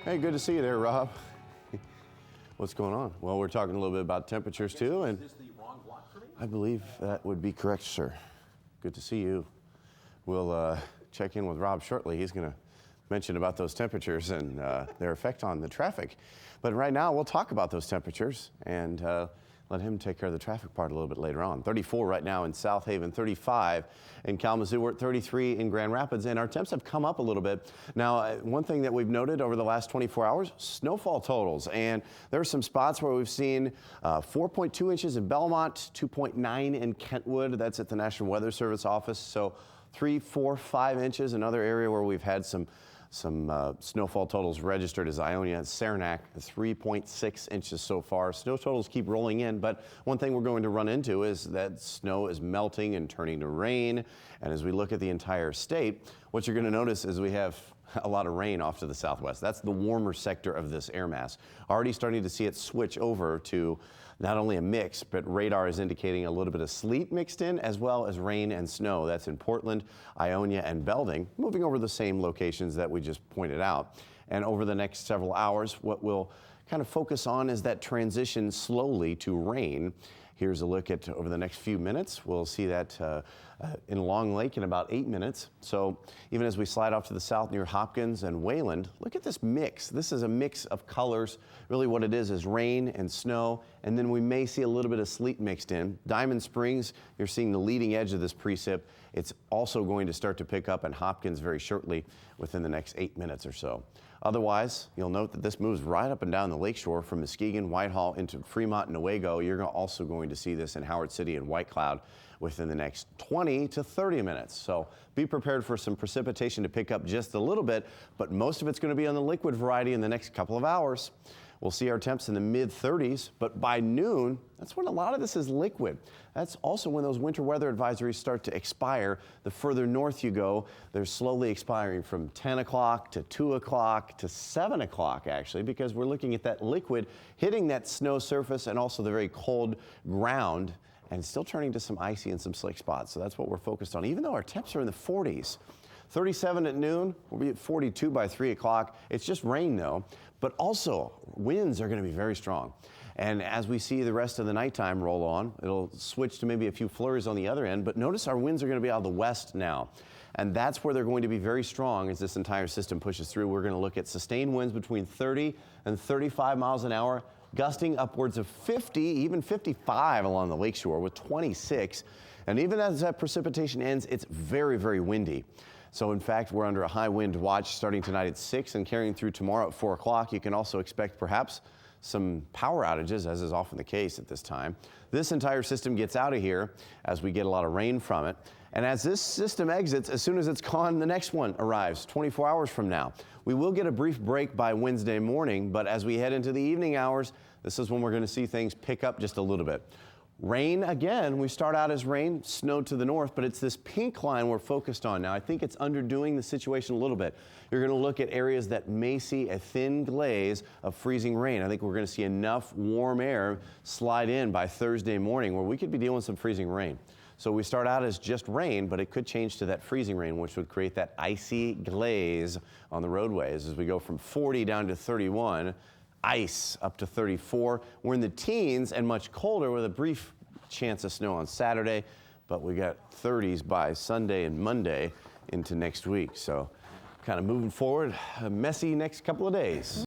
Hey, good to see you there, Rob. What's going on? Well, we're talking a little bit about temperatures too, and Is this the wrong block for me? I believe that would be correct, sir. Good to see you. We'll check in with Rob shortly. He's going to mention about those temperatures and their effect on the traffic. But right now, we'll talk about those temperatures and let him take care of the traffic part a little bit later on. 34 right now in South Haven, 35 in Kalamazoo, we're at 33 in Grand Rapids, and our temps have come up a little bit. Now, one thing that we've noted over the last 24 hours, snowfall totals, and there are some spots where we've seen 4.2 inches in Belmont, 2.9 in Kentwood, that's at the National Weather Service office, so 3, 4, 5 inches. Another area where we've had some snowfall totals registered is Ionia and Saranac, 3.6 inches so far. Snow totals keep rolling in, but one thing we're going to run into is that snow is melting and turning to rain. And as we look at the entire state, what you're going to notice is we have a lot of rain off to the southwest. That's the warmer sector of this air mass. Already starting to see it switch over to not only a mix, but radar is indicating a little bit of sleet mixed in, as well as rain and snow. That's in Portland, Ionia, and Belding, moving over the same locations that we just pointed out. And over the next several hours, what we'll kind of focus on is that transition slowly to rain. Here's a look at over the next few minutes. We'll see that in Long Lake in about 8 minutes. So even as we slide off to the south near Hopkins and Wayland, look at this mix. This is a mix of colors. Really what it is rain and snow, and then we may see a little bit of sleet mixed in. Diamond Springs, you're seeing the leading edge of this precip. It's also going to start to pick up in Hopkins very shortly within the next 8 minutes or so. Otherwise, you'll note that this moves right up and down the lakeshore from Muskegon, Whitehall into Fremont and Newaygo. You're also going to see this in Howard City and White Cloud within the next 20 to 30 minutes. So be prepared for some precipitation to pick up just a little bit, but most of it's going to be on the liquid variety in the next couple of hours. We'll see our temps in the mid-30s, but by noon, that's when a lot of this is liquid. That's also when those winter weather advisories start to expire. The further north you go, they're slowly expiring from 10 o'clock to 2 o'clock to 7 o'clock, actually, because we're looking at that liquid hitting that snow surface and also the very cold ground, and still turning to some icy and some slick spots. So that's what we're focused on, even though our temps are in the 40s. 37 at noon, we'll be at 42 by 3 o'clock. It's just rain though, but also winds are going to be very strong. And as we see the rest of the nighttime roll on, it'll switch to maybe a few flurries on the other end, but notice our winds are going to be out of the west now. And that's where they're going to be very strong as this entire system pushes through. We're going to look at sustained winds between 30 and 35 miles an hour, gusting upwards of 50, even 55 along the lakeshore with 26. And even as that precipitation ends, it's very, very windy. So in fact, we're under a high wind watch starting tonight at 6 and carrying through tomorrow at 4 o'clock. You can also expect perhaps some power outages, as is often the case at this time. This entire system gets out of here as we get a lot of rain from it. And as this system exits, as soon as it's gone, the next one arrives 24 hours from now. We will get a brief break by Wednesday morning, but as we head into the evening hours, this is when we're going to see things pick up just a little bit. Rain, again, we start out as rain, snow to the north, but it's this pink line we're focused on now. I think it's underdoing the situation a little bit. You're going to look at areas that may see a thin glaze of freezing rain. I think we're going to see enough warm air slide in by Thursday morning where we could be dealing with some freezing rain. So we start out as just rain, but it could change to that freezing rain, which would create that icy glaze on the roadways as we go from 40 down to 31. Ice up to 34. We're in the teens and much colder with a brief chance of snow on Saturday, but we got 30s by Sunday and Monday into next week. So kind of moving forward, a messy next couple of days.